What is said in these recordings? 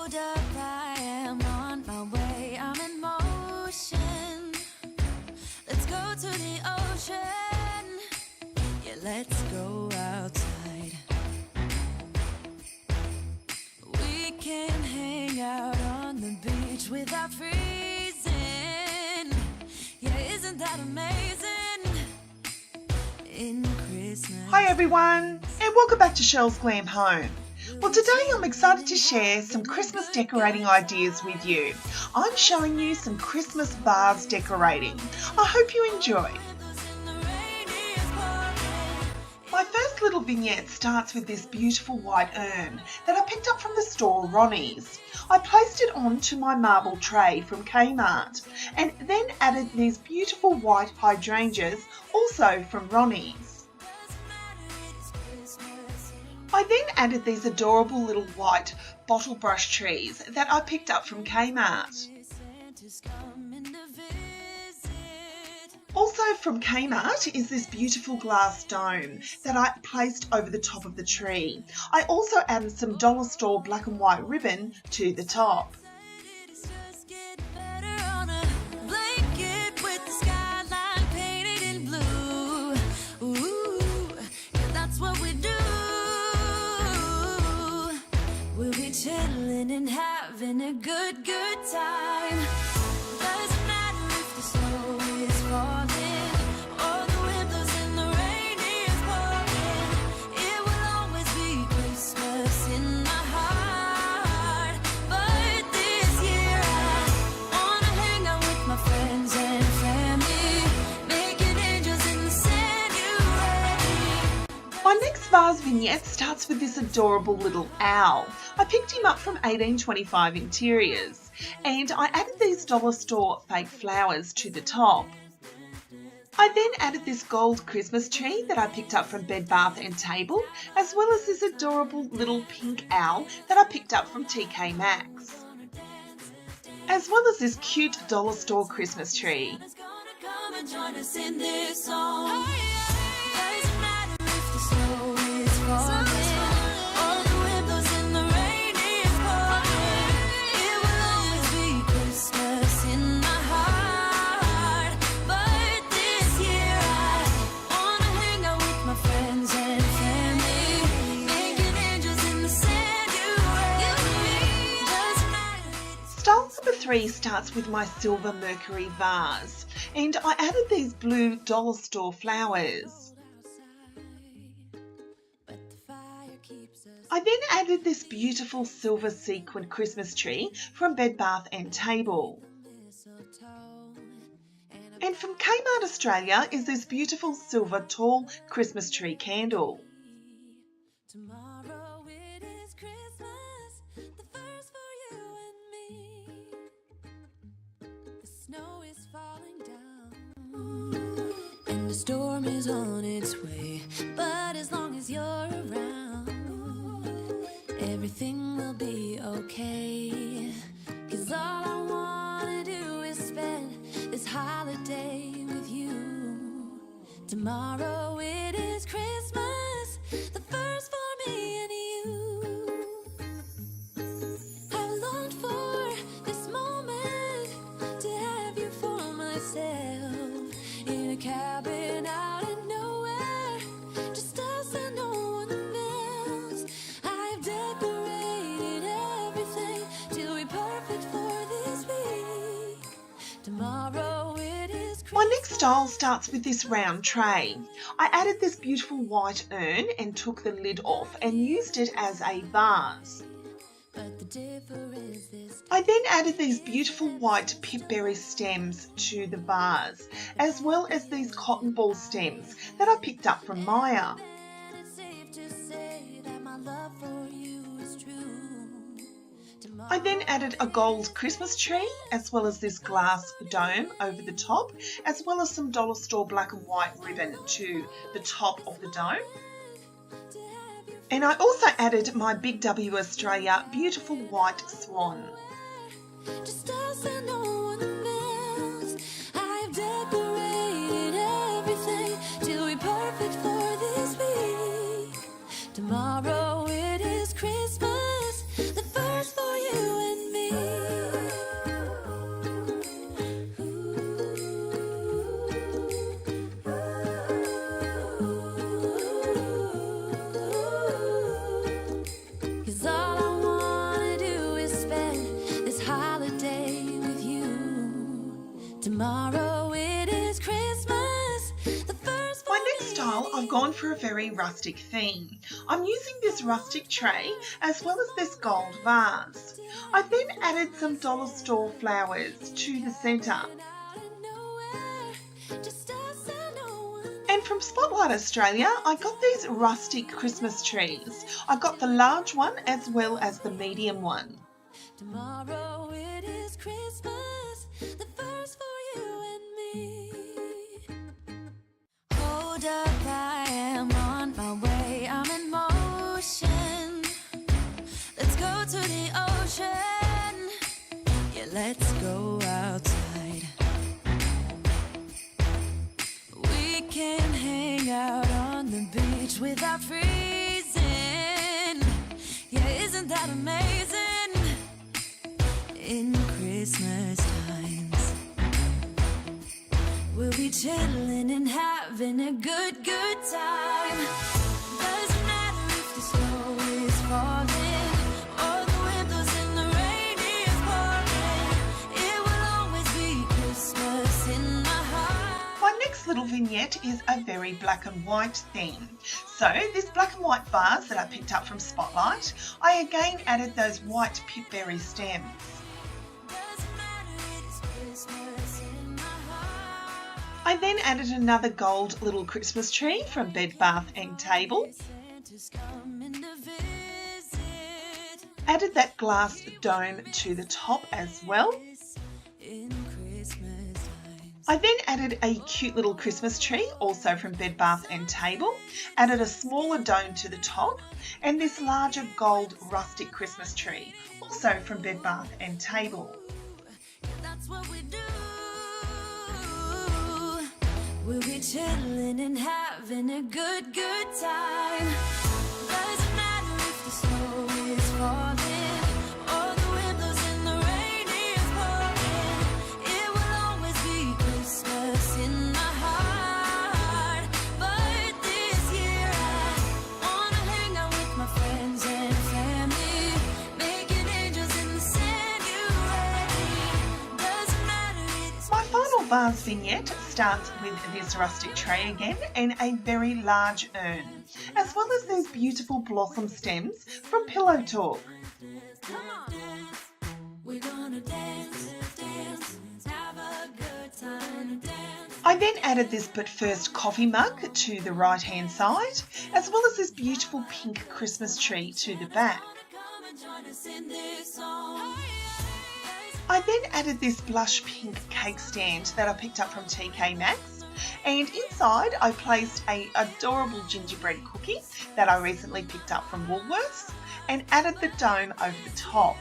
hold up, I am on my way, I'm in motion. Let's go to the ocean. Yeah, let's go outside. We can hang out on the beach without freezing. Yeah, isn't that amazing? In Christmas. Hi everyone, and welcome back to Cheryl's Glam Home. Well, today I'm excited to share some Christmas decorating ideas with you. I'm showing you some Christmas vase decorating. I hope you enjoy. My first little vignette starts with this beautiful white urn that I picked up from the store Ronnie's. I placed it onto my marble tray from Kmart and then added these beautiful white hydrangeas also from Ronnie's. I then added these adorable little white bottle brush trees that I picked up from Kmart. Also from Kmart is this beautiful glass dome that I placed over the top of the tree. I also added some dollar store black and white ribbon to the top. We'll be chilling and having a good time. Doesn't matter if the snow is falling or the wind blows and the rain is pouring. It will always be Christmas in my heart. But this year I wanna hang out with my friends and family, making angels in the sanctuary. My next vase vignette starts with this adorable little owl. I picked him up from 1825 Interiors and I added these dollar store fake flowers to the top. I then added this gold Christmas tree that I picked up from Bed Bath & Table, as well as this adorable little pink owl that I picked up from TK Maxx, as well as this cute dollar store Christmas tree. Style number 3 starts with my silver Mercury vase, and I added these blue dollar store flowers. I then added this beautiful silver sequin Christmas tree from Bed Bath & Table. And from Kmart Australia is this beautiful silver tall Christmas tree candle. Tomorrow it is Christmas, the first for you and me. The snow is falling down, and the storm is on its way. But as long as you're around, everything will be okay. 'Cause all I wanna do is spend this holiday with you. Tomorrow it is Christmas, the first for me and you. I longed for this moment to have you for myself, in a cabin out in nowhere, just us and no one else. I've decorated everything to be perfect for this week. Tomorrow it is Christmas. My next style starts with this round tray. I added this beautiful white urn and took the lid off and used it as a vase. I then added these beautiful white pipberry stems to the vase, as well as these cotton ball stems that I picked up from Maya. I then added a gold Christmas tree, as well as this glass dome over the top, as well as some dollar store black and white ribbon to the top of the dome. And I also added my Big W Australia beautiful white swan. Just us and no one else. I've decorated everything to be perfect for this week. Tomorrow it is Christmas, the first for you I've gone for a very rustic theme. I'm using this rustic tray as well as this gold vase. I've then added some dollar store flowers to the centre. And from Spotlight Australia, I got these rustic Christmas trees. I got the large one as well as the medium one. Tomorrow it is Christmas, the first for you and me. Hold up, I am on my way, I'm in motion. Let's go to the ocean, yeah, let's go outside. We can hang out on the beach without freezing. Yeah, isn't that amazing? In Christmas times, we'll be chilling and having a good time. Doesn't matter if the snow is falling or the wind blows and the rain is pouring. It will always be Christmas in my heart. My next little vignette is a very black and white theme. So this black and white vase that I picked up from Spotlight, I again added those white pipberry stems. I then added another gold little Christmas tree from Bed Bath and Table. Added that glass dome to the top as well. I then added a cute little Christmas tree, also from Bed Bath and Table. Added a smaller dome to the top and this larger gold rustic Christmas tree, also from Bed Bath and Table. That's what we do. We'll be chilling and having a good time. Doesn't matter if the snow is falling or the wind blows and the rain is pouring. It will always be Christmas in my heart. But this year I wanna hang out with my friends and family, making angels in the sand. You ready? Doesn't matter, it's My final vase vignette starts with this rustic tray again and a very large urn, as well as these beautiful blossom stems from Pillow Talk. come on. We're gonna dance, have a good time, dance. I then added this But First coffee mug to the right hand side, as well as this beautiful pink Christmas tree to the back. Come and join us in this song. I then added this blush pink cake stand that I picked up from TK Maxx, and inside I placed a adorable gingerbread cookie that I recently picked up from Woolworths and added the dome over the top.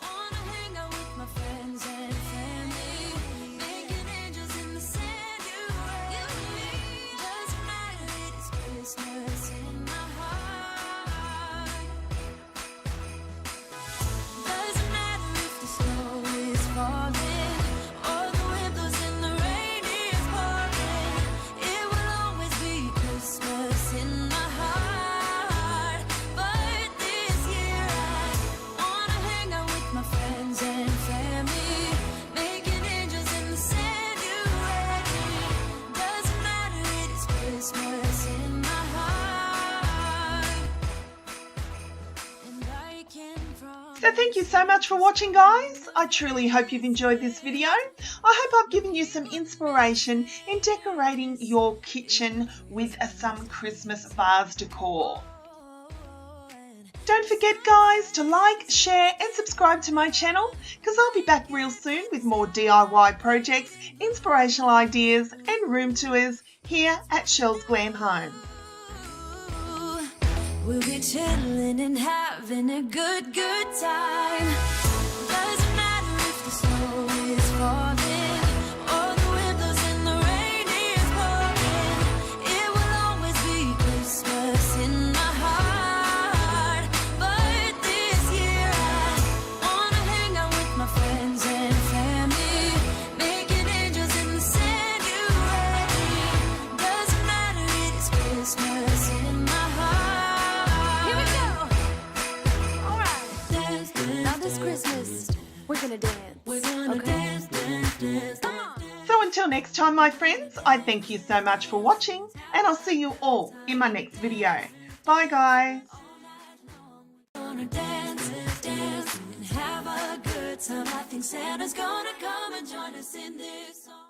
Wanna hang out with my friends and family, making angels in the sand. You and me. Doesn't matter, it's Christmas in my heart. Doesn't matter if the snow is falling or the wind blows and the rain is pouring. It will always be Christmas in my heart. But this year I wanna hang out with my friends and family, making angels in the sand. You ready? Doesn't matter, it's Christmas in my heart. And I can promise. So thank you so much for watching, guys. I truly hope you've enjoyed this video. I hope I've given you some inspiration in decorating your kitchen with some Christmas vase decor. Don't forget, guys, to like, share and subscribe to my channel, because I'll be back real soon with more DIY projects, inspirational ideas and room tours here at Shell's Glam Home. We'll be chilling and having a good time. Doesn't matter if the snow is falling or the wind blows and the rain is pouring. It will always be Christmas in my heart. But this year I wanna hang out with my friends and family, making angels in the sand. You ready? Doesn't matter, it's Christmas in my heart. Here we go. All right. Now this Christmas, we're gonna dance. We're gonna dance. Come on. So until next time, my friends, I thank you so much for watching, and I'll see you all in my next video. Bye, guys. Gonna dance, dance, and have a good time. I think Santa's gonna come and join us in this song.